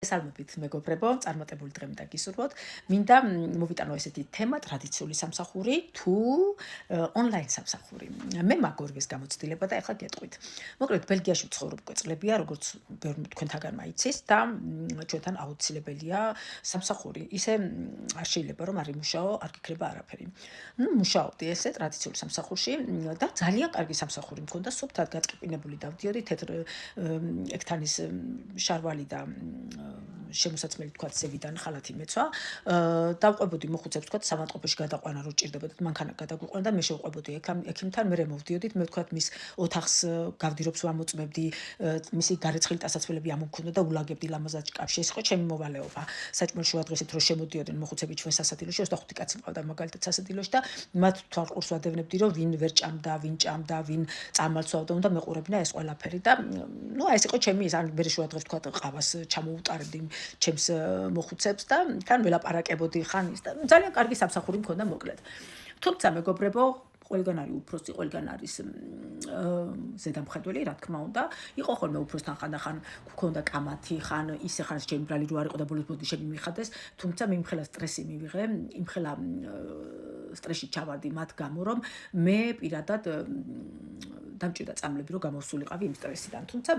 მოგესალმებით მეგობრებო, წარმატებული დღე მინდა გისურვოთ. მინდა მოვიტანო ესეთი თემა ტრადიციული სამსახური თუ ონლაინ სამსახური. მე მაგორგეს გამოცდილება და ახლა გეტყვით. მოკლედ ბელგიაში ვცხოვრობ უკვე წლებია, როგორც თქვენთაგანმა იცის და ჩვენთან აუცილებელია სამსახური. ისე არ შეიძლება რომ არ იმუშაო, არ გიქნება არაფერი. მუშაობდი ესე ტრადიციული სამსახურში და ძალიან კარგი სამსახური მქონდა, სუფთად გაწყპინებული დავდიოდი თეთრ ექთანის შარვალი და შემოსაცმელი თქვა ზევიდან ხალათი მეცვა. დავყვებოდი მოხუცებს თქვა სამატყოფოში გადაყვანა რო ჭირდებოდათ მანქანა გადაგვიყვანა და მე შევყვებოდი ექიმთან, მე მოვდიოდით, მე თქვა მის ოთახს გავდირობს ვამოწმებდი, მისი გარეცხილი ტასაცმელები ამოქონდა და ულაგებდი ლამაზად ჭკაფში. ეს იყო ჩემი მოვალეობა. საჭმელ შუადღესით რო შემოდიოდნენ მოხუცები ჩვენ სასადილოში, 25 კაცი მყავდა მაგალითად სასადილოში და მათ თვალყურს ვადევნებდი რომ ვინ ვერ ჭამდა, ვინ ჭამდა, ვინ წამალცვავდა, უნდა მეყურებინა ეს ყველაფერი და ეს იყო ჩემი ის ან მე შუადღეს თქვა ყავას ჩამოუტარებდი ჩემს მოხუცებს და თან ველაპარაკებოდი ხანის და ძალიან კარგი სამსახური მქონდა მოკლედ. თუმცა მეგობრებო, ყველგან არის უფროსი, ყველგან არის ზედამხედველი, რა თქმა უნდა. იყო ხოლმე უფროსთან ხანდახან გქონდა კამათი, ხან ისე ხან ჩემი ბრალი რო არ იყო და ბოლოს ბოდიშები მიხადეს, თუმცა მე იმხელა სტრესი მივიღე, იმხელა სტრესში ჩავარდი მათ გამო, რომ მე პირადად დამჭირდა წამლები რომ გამოვსულიყავი იმ სტრესიდან. თუმცა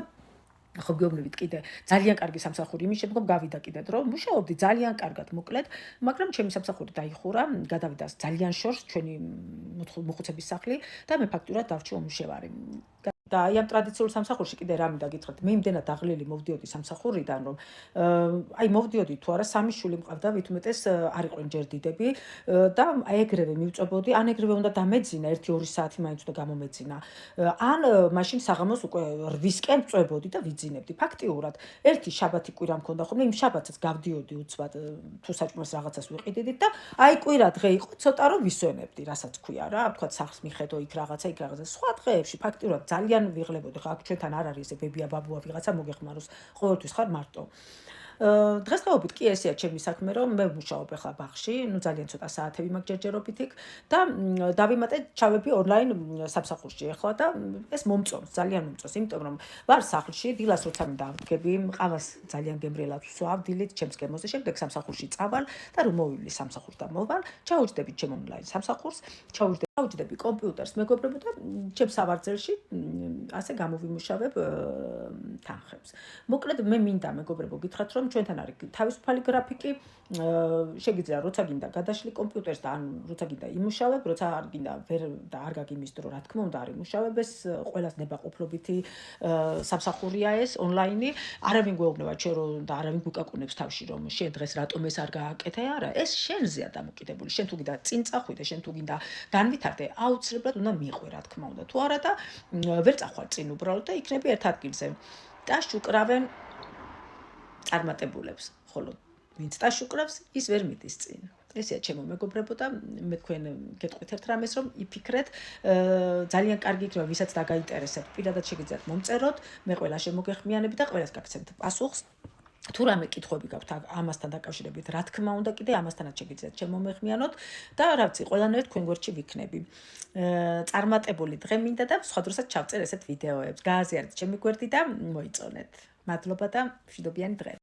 ხო გეუბნებით კიდე ძალიან კარგი სამსახური იმის შემდგომ გავიდა კიდე დრო მუშაობდი ძალიან კარგად მოკლედ მაგრამ ჩემი სამსახური დაიხურა გადავიდა ძალიან შორს ჩვენი მოხუცების სახლი და მე ფაქტურად დავჭი ომუშევარი და აი ამ ტრადიციულ სამსახურში კიდე რა მინდა გითხრათ მე იმდენად აღლილი მოვდიოდი სამსახურიდან რომ აი მოვდიოდი თუ არა სამი შვილი მყავდა ვითომ უმეტეს არ იყვნენ ჯერ დიდები და აი ეგრევე მივწვებოდი ან ეგრევე უნდა დამეძინა 1-2 საათი მაინც უნდა გამომეძინა ან მაშინ საღამოს უკვე 8-სკენ წვებოდი და ვიძინებდი ფაქტიურად ერთი შაბათი კვირა მქონდა ხოლმე იმ შაბათსაც გავდიოდი უცბად თუ საჭმელს რაღაცას ვიყიდიდით და აი კვირა დღე იყო ცოტა რომ ვისვენებდი რასაც ქვია რა თქვა სახს მიხედო იქ რაღაცა სხვა დღეებში ფაქტიურად ძალიან ვიღლებოდი ხა ჩვენთან არ არის ესე ბებია ბაბუა ვიღაცა მოგეხმაროს ყოველთვის ხარ მარტო დღესდღეობით კი ესეა ჩემი საქმე რომ მე ვმუშაობ ახლა ბაღში ძალიან ცოტა საათები მაქვს ჯერჯერობით იქ და დავიმატე ჩავები ონლაინ სამსახურში ახლა და ეს მომწონს ძალიან მომწონს იმიტომ რომ ვარ სახლში დილას როცა მინდა ავდგები ყავას ძალიან გემრიელად ვსვავ დილით ჩემს გემოზე შემდეგ სამსახურში წავალ და რომ მოვივლი სამსახურს და მოვალ ჩაუჯდები ჩემ ონლაინ სამსახურს ჩაუჯდები კომპიუტერს მეგობრებო და ჩემ სავარძელში ასე გამოვიმუშავებ თანხებს მოკლედ მე მინდა მეგობრებო გითხრათ რომ ჩვენთან არის თავისუფალი გრაფიკი შეგიძლია როცა გინდა გადაშლი კომპიუტერს და ან როცა გინდა იმუშავებ როცა არ გინდა ვერ და არ გაგიმის დრო რა თქმა უნდა არ იმუშავებ ეს ყველას ნებაყოფლობითი სამსახურია ეს ონლაინი არავინ გვეუბნება ჩვენ რომ და არავინ გვიკაკუნებს თავში რომ შენ დღეს რატომ ეს არ გააკეთე არა ეს შენზეა დამოკიდებული შენ თუ გინდა წინ წახვიდე შენ თუ გინდა განვითარდე აუცილებლად უნდა მიყვე რა თქმა უნდა თუ არა და ვერ წახვალ წინ უბრალოდ და იქნები ერთ ადგილზე და შუკრავენ წარმატებულებს ხოლო ვინც დაშუკრავს ის ვერ მიდის წინ ესეა ჩემო მეგობრებო და მე თქვენ გეტყვით ერთ რამეს რომ იფიქრეთ ძალიან კარგი იქნება ვისაც დაგაინტერესებთ პირადად შეგიძლიათ მომწეროთ მე ყველა შემოგეხმიანები და ყველას გაგცემთ პასუხს თუ რამე კითხვები გაქვთ ამასთან დაკავშირებით რა თქმა უნდა კიდე ამასთანაც შეგიძლიათ შემომეხმიანოთ და რა ვიცი ყველანაირად თქვენ გვერდში ვიქნები წარმატებული დღე მინდა და სხვა დროსაც ჩავწერ ესეთ ვიდეოებს გააზიარეთ ჩემი გვერდი და მოიწონეთ მადლობა და მშვიდობიანი დღე